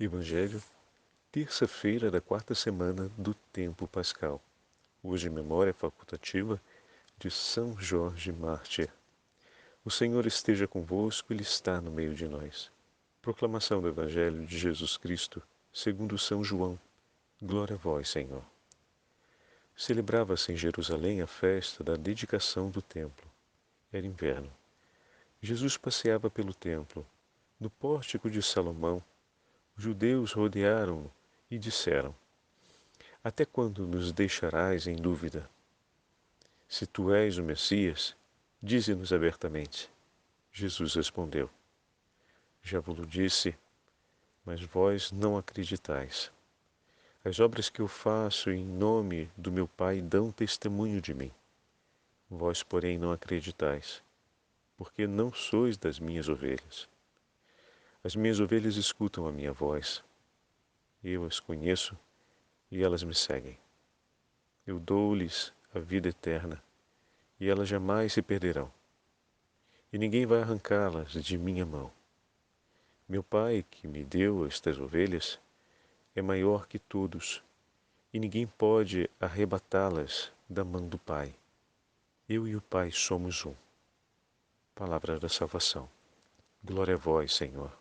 Evangelho, terça-feira da quarta semana do tempo pascal. Hoje memória facultativa de São Jorge Mártir. O Senhor esteja convosco, Ele está no meio de nós. Proclamação do Evangelho de Jesus Cristo, segundo São João. Glória a vós, Senhor. Celebrava-se em Jerusalém a festa da dedicação do templo. Era inverno. Jesus passeava pelo templo. No pórtico de Salomão, os judeus rodearam-no e disseram: Até quando nos deixarás em dúvida? Se tu és o Messias, dize-nos abertamente. Jesus respondeu: Já vos disse, mas vós não acreditais. As obras que eu faço em nome do meu Pai dão testemunho de mim. Vós, porém, não acreditais, porque não sois das minhas ovelhas. As minhas ovelhas escutam a minha voz. Eu as conheço e elas me seguem. Eu dou-lhes a vida eterna e elas jamais se perderão. E ninguém vai arrancá-las de minha mão. Meu Pai, que me deu estas ovelhas, é maior que todos, e ninguém pode arrebatá-las da mão do Pai. Eu e o Pai somos um. Palavra da salvação. Glória a vós, Senhor.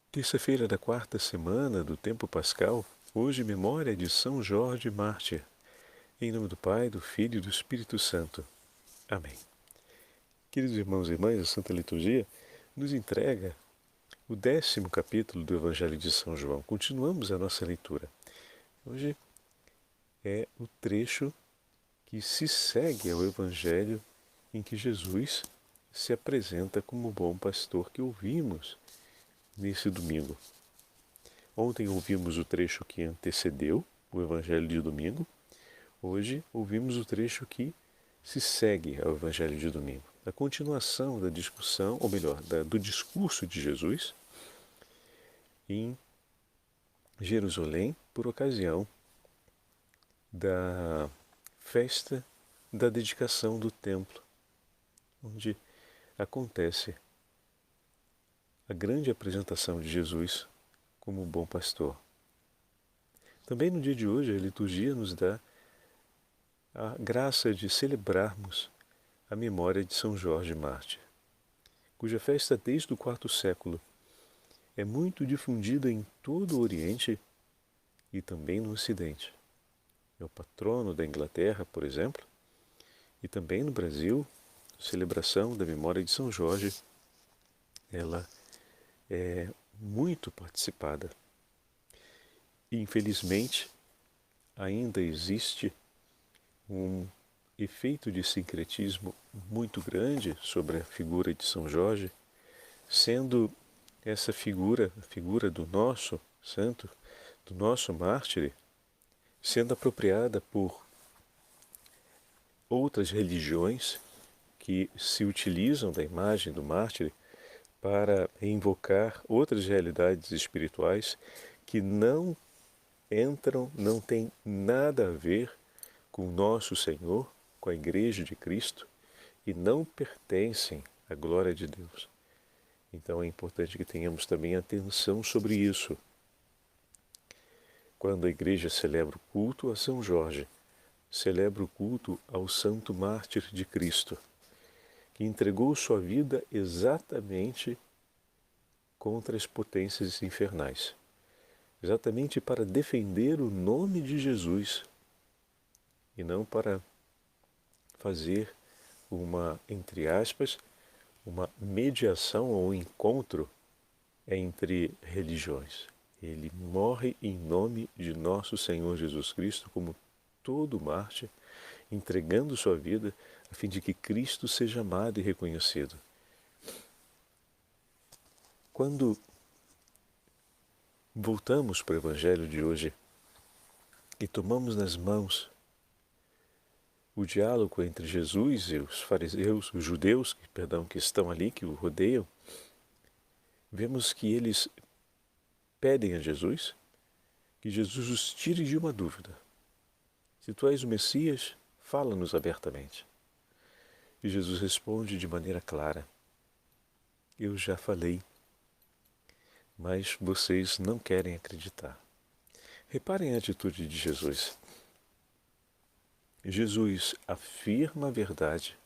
Terça-feira da quarta semana do tempo pascal, hoje memória de São Jorge Mártir. Em nome do Pai, do Filho e do Espírito Santo. Amém. Queridos irmãos e irmãs, a Santa Liturgia nos entrega o 10º capítulo do Evangelho de São João. Continuamos a nossa leitura. Hoje é o trecho que se segue ao Evangelho em que Jesus se apresenta como o bom pastor que ouvimos nesse domingo. Ontem ouvimos o trecho que antecedeu o Evangelho de domingo. Hoje ouvimos o trecho que se segue ao Evangelho de domingo. A continuação da discussão, ou melhor, do discurso de Jesus em Jerusalém por ocasião da festa da dedicação do templo, onde acontece a grande apresentação de Jesus como bom pastor. Também no dia de hoje a liturgia nos dá a graça de celebrarmos a memória de São Jorge Mártir, cuja festa desde o IV século é muito difundida em todo o Oriente e também no Ocidente. É o patrono da Inglaterra, por exemplo, e também no Brasil, a celebração da memória de São Jorge, ela é muito participada. E, infelizmente, ainda existe um efeito de sincretismo muito grande sobre a figura de São Jorge, sendo essa figura, a figura do nosso santo, do nosso mártir, sendo apropriada por outras religiões que se utilizam da imagem do mártir para invocar outras realidades espirituais que não entram, não têm nada a ver com o nosso Senhor, com a Igreja de Cristo, e não pertencem à glória de Deus. Então é importante que tenhamos também atenção sobre isso. Quando a Igreja celebra o culto a São Jorge, celebra o culto ao Santo Mártir de Cristo, que entregou sua vida exatamente contra as potências infernais, exatamente para defender o nome de Jesus e não para fazer uma, entre aspas, uma mediação ou encontro entre religiões. Ele morre em nome de nosso Senhor Jesus Cristo como todo mártir, entregando sua vida a fim de que Cristo seja amado e reconhecido. Quando voltamos para o Evangelho de hoje e tomamos nas mãos o diálogo entre Jesus e os fariseus, os judeus, que estão ali, que o rodeiam, vemos que eles pedem a Jesus que Jesus os tire de uma dúvida. Se tu és o Messias, fala-nos abertamente. E Jesus responde de maneira clara: Eu já falei mas vocês não querem acreditar. Reparem a atitude de Jesus. Jesus afirma a verdade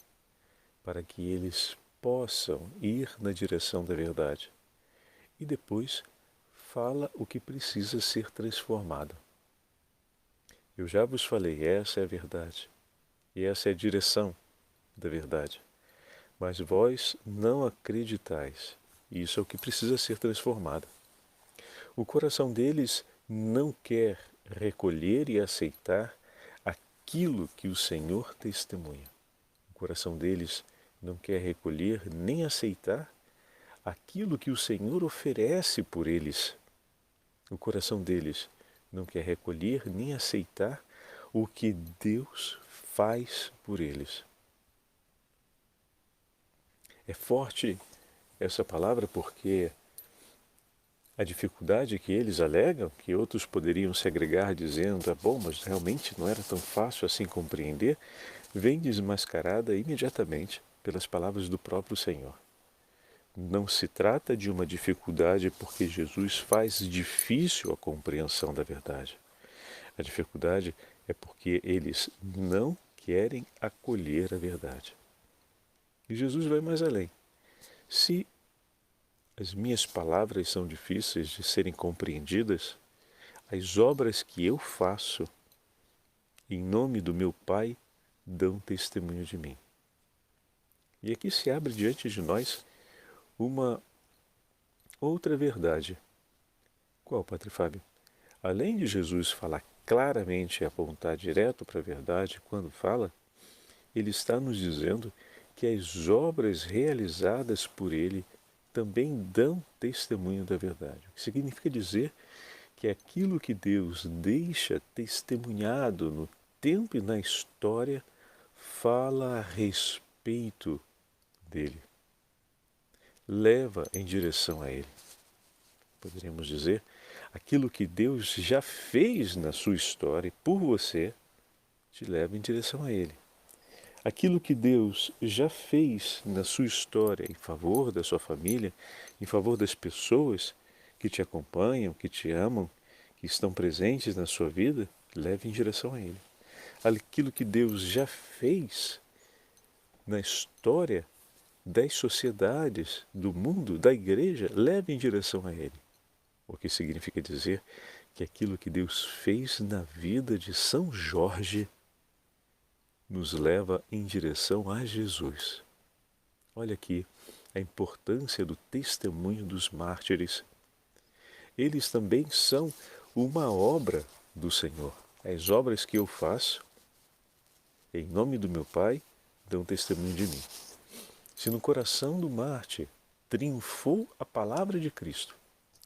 para que eles possam ir na direção da verdade e depois fala o que precisa ser transformado. Eu já vos falei, essa é a verdade e essa é a direção da verdade. Mas vós não acreditais. Isso é o que precisa ser transformado. O coração deles não quer recolher e aceitar aquilo que o Senhor testemunha. O coração deles não quer recolher nem aceitar aquilo que o Senhor oferece por eles. O coração deles não quer recolher nem aceitar o que Deus faz por eles. É forte essa palavra porque a dificuldade que eles alegam, que outros poderiam se agregar dizendo, bom, mas realmente não era tão fácil assim compreender, vem desmascarada imediatamente pelas palavras do próprio Senhor. Não se trata de uma dificuldade porque Jesus faz difícil a compreensão da verdade. A dificuldade é porque eles não querem acolher a verdade. E Jesus vai mais além. Se as minhas palavras são difíceis de serem compreendidas, as obras que eu faço em nome do meu Pai dão testemunho de mim. E aqui se abre diante de nós uma outra verdade. Qual, Padre Fábio? Além de Jesus falar claramente e apontar direto para a verdade quando fala, ele está nos dizendo que as obras realizadas por ele também dão testemunho da verdade. O que significa dizer que aquilo que Deus deixa testemunhado no tempo e na história fala a respeito dele, leva em direção a ele. Poderíamos dizer, aquilo que Deus já fez na sua história e por você te leva em direção a ele. Aquilo que Deus já fez na sua história em favor da sua família, em favor das pessoas que te acompanham, que te amam, que estão presentes na sua vida, leve em direção a ele. Aquilo que Deus já fez na história das sociedades, do mundo, da igreja, leve em direção a ele. O que significa dizer que aquilo que Deus fez na vida de São Jorge nos leva em direção a Jesus. Olha aqui a importância do testemunho dos mártires. Eles também são uma obra do Senhor. As obras que eu faço, em nome do meu Pai, dão testemunho de mim. Se no coração do mártir triunfou a palavra de Cristo,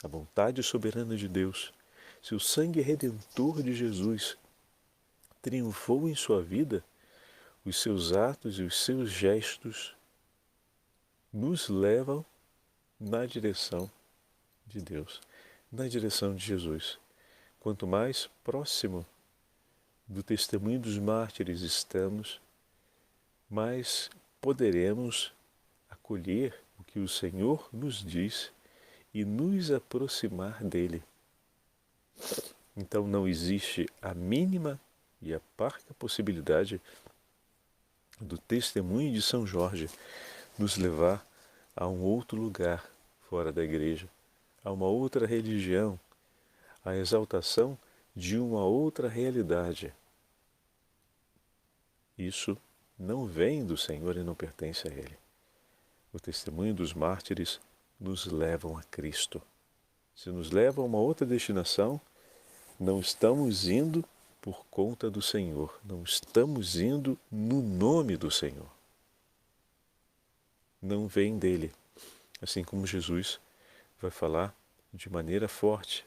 a vontade soberana de Deus, se o sangue redentor de Jesus triunfou em sua vida, os seus atos e os seus gestos nos levam na direção de Deus, na direção de Jesus. Quanto mais próximo do testemunho dos mártires estamos, mais poderemos acolher o que o Senhor nos diz e nos aproximar dele. Então não existe a mínima e a parca possibilidade do testemunho de São Jorge nos levar a um outro lugar fora da igreja, a uma outra religião, a exaltação de uma outra realidade. Isso não vem do Senhor e não pertence a Ele. O testemunho dos mártires nos levam a Cristo. Se nos levam a uma outra destinação, não estamos indo por conta do Senhor, não estamos indo no nome do Senhor. Não vem dele, assim como Jesus vai falar de maneira forte.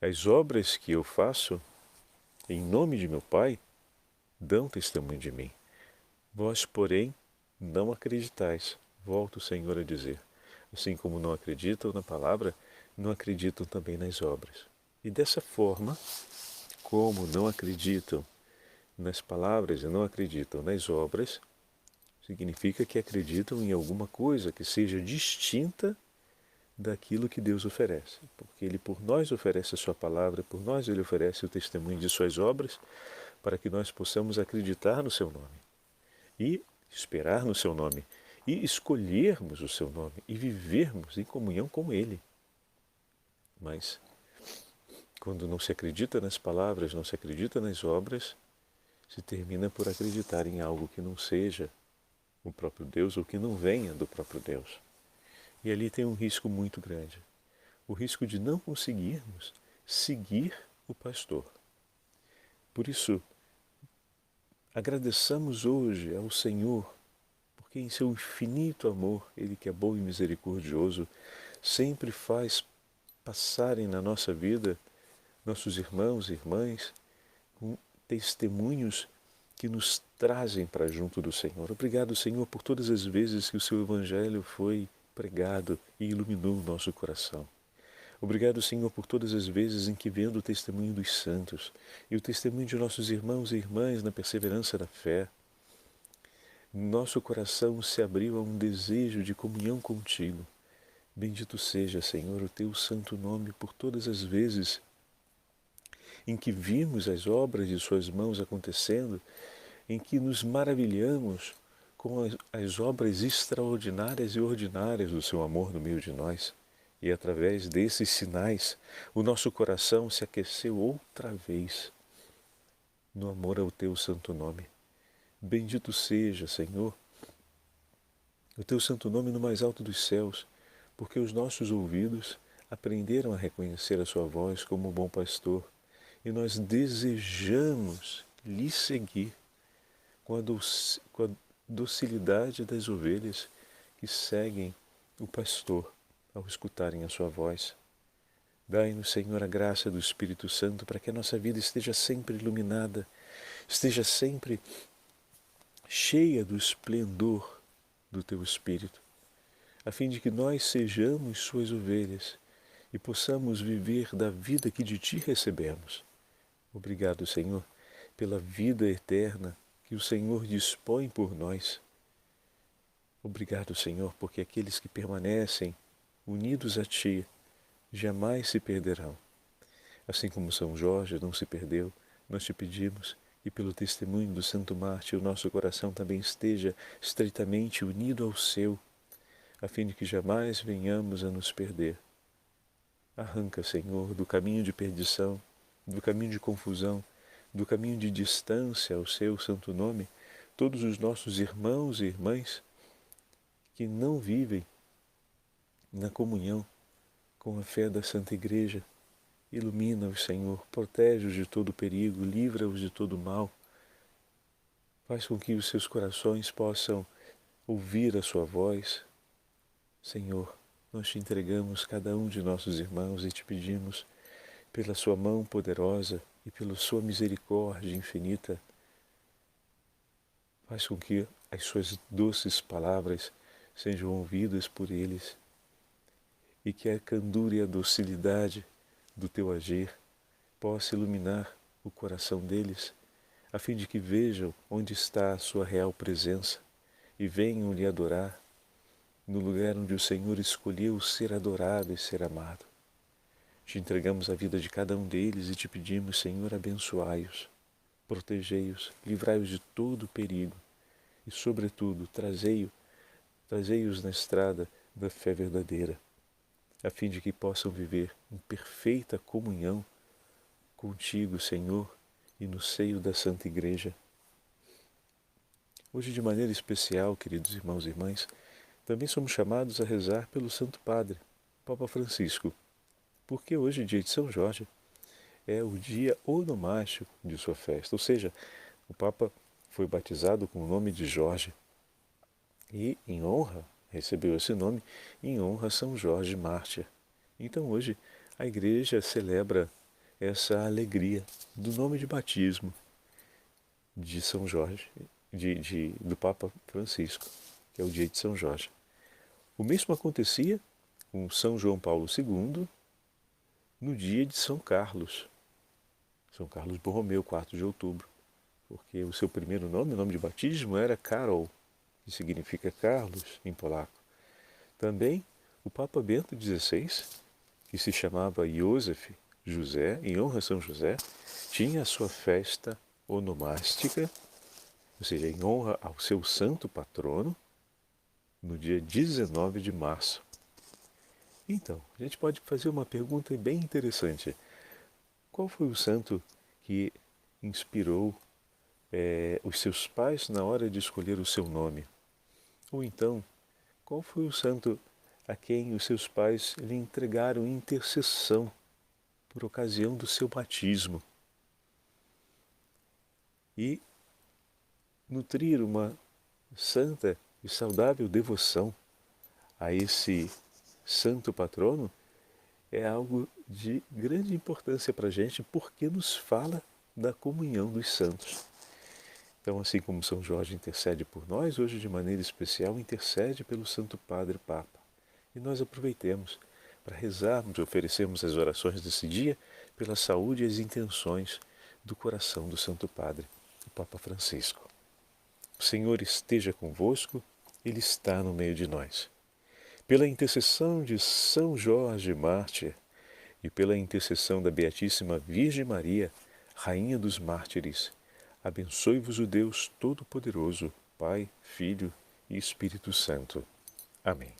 As obras que eu faço em nome de meu Pai dão testemunho de mim. Vós, porém, não acreditais, volta o Senhor a dizer. Assim como não acreditam na palavra, não acreditam também nas obras. E dessa forma, como não acreditam nas palavras e não acreditam nas obras, significa que acreditam em alguma coisa que seja distinta daquilo que Deus oferece, porque Ele por nós oferece a sua palavra, por nós Ele oferece o testemunho de suas obras, para que nós possamos acreditar no seu nome e esperar no seu nome e escolhermos o seu nome e vivermos em comunhão com Ele. Mas quando não se acredita nas palavras, não se acredita nas obras, se termina por acreditar em algo que não seja o próprio Deus ou que não venha do próprio Deus. E ali tem um risco muito grande. O risco de não conseguirmos seguir o pastor. Por isso, agradeçamos hoje ao Senhor, porque em seu infinito amor, Ele que é bom e misericordioso, sempre faz passarem na nossa vida nossos irmãos e irmãs com testemunhos que nos trazem para junto do Senhor. Obrigado, Senhor, por todas as vezes que o seu Evangelho foi pregado e iluminou o nosso coração. Obrigado, Senhor, por todas as vezes em que, vendo o testemunho dos santos e o testemunho de nossos irmãos e irmãs na perseverança da fé, nosso coração se abriu a um desejo de comunhão contigo. Bendito seja, Senhor, o teu santo nome por todas as vezes em que vimos as obras de suas mãos acontecendo, em que nos maravilhamos com as obras extraordinárias e ordinárias do seu amor no meio de nós. E através desses sinais, o nosso coração se aqueceu outra vez no amor ao teu santo nome. Bendito seja, Senhor, o teu santo nome no mais alto dos céus, porque os nossos ouvidos aprenderam a reconhecer a sua voz como um bom pastor, e nós desejamos lhe seguir com a docilidade das ovelhas que seguem o pastor ao escutarem a sua voz. Dai-nos, Senhor, a graça do Espírito Santo para que a nossa vida esteja sempre iluminada, esteja sempre cheia do esplendor do Teu Espírito, a fim de que nós sejamos Suas ovelhas e possamos viver da vida que de Ti recebemos. Obrigado, Senhor, pela vida eterna que o Senhor dispõe por nós. Obrigado, Senhor, porque aqueles que permanecem unidos a Ti jamais se perderão. Assim como São Jorge não se perdeu, nós te pedimos que pelo testemunho do Santo Mártir o nosso coração também esteja estreitamente unido ao seu, a fim de que jamais venhamos a nos perder. Arranca, Senhor, do caminho de perdição, do caminho de confusão, do caminho de distância ao seu santo nome, todos os nossos irmãos e irmãs que não vivem na comunhão com a fé da Santa Igreja. Ilumina-os, Senhor, protege-os de todo perigo, livra-os de todo mal. Faz com que os seus corações possam ouvir a sua voz. Senhor, nós te entregamos cada um de nossos irmãos e te pedimos, pela sua mão poderosa e pela sua misericórdia infinita, faz com que as suas doces palavras sejam ouvidas por eles e que a candura e a docilidade do teu agir possa iluminar o coração deles, a fim de que vejam onde está a sua real presença e venham lhe adorar no lugar onde o Senhor escolheu ser adorado e ser amado. Te entregamos a vida de cada um deles e te pedimos, Senhor, abençoai-os, protegei-os, livrai-os de todo perigo e, sobretudo, trazei-os na estrada da fé verdadeira, a fim de que possam viver em perfeita comunhão contigo, Senhor, e no seio da Santa Igreja. Hoje, de maneira especial, queridos irmãos e irmãs, também somos chamados a rezar pelo Santo Padre, Papa Francisco, porque hoje, dia de São Jorge, é o dia onomástico de sua festa, ou seja, o Papa foi batizado com o nome de Jorge e, recebeu esse nome em honra a São Jorge Mártir. Então hoje a Igreja celebra essa alegria do nome de batismo de São Jorge, do Papa Francisco, que é o dia de São Jorge. O mesmo acontecia com São João Paulo II no dia de São Carlos Borromeu, 4 de outubro, porque o seu primeiro nome, o nome de batismo, era Karol, que significa Carlos em polaco. Também O Papa Bento XVI, que se chamava Joseph José, em honra a São José, tinha a sua festa onomástica, ou seja, em honra ao seu santo patrono, no dia 19 de março. Então, a gente pode fazer uma pergunta bem interessante. Qual foi o santo que inspirou os seus pais na hora de escolher o seu nome? Ou então, qual foi o santo a quem os seus pais lhe entregaram intercessão por ocasião do seu batismo? E nutrir uma santa e saudável devoção a esse santo patrono é algo de grande importância para a gente, porque nos fala da comunhão dos santos. Então, assim como São Jorge intercede por nós, hoje de maneira especial intercede pelo Santo Padre Papa. E nós aproveitemos para rezarmos e oferecermos as orações desse dia pela saúde e as intenções do coração do Santo Padre, o Papa Francisco. O Senhor esteja convosco, Ele está no meio de nós. Pela intercessão de São Jorge Mártir e pela intercessão da Beatíssima Virgem Maria, Rainha dos Mártires, abençoe-vos o Deus Todo-Poderoso, Pai, Filho e Espírito Santo. Amém.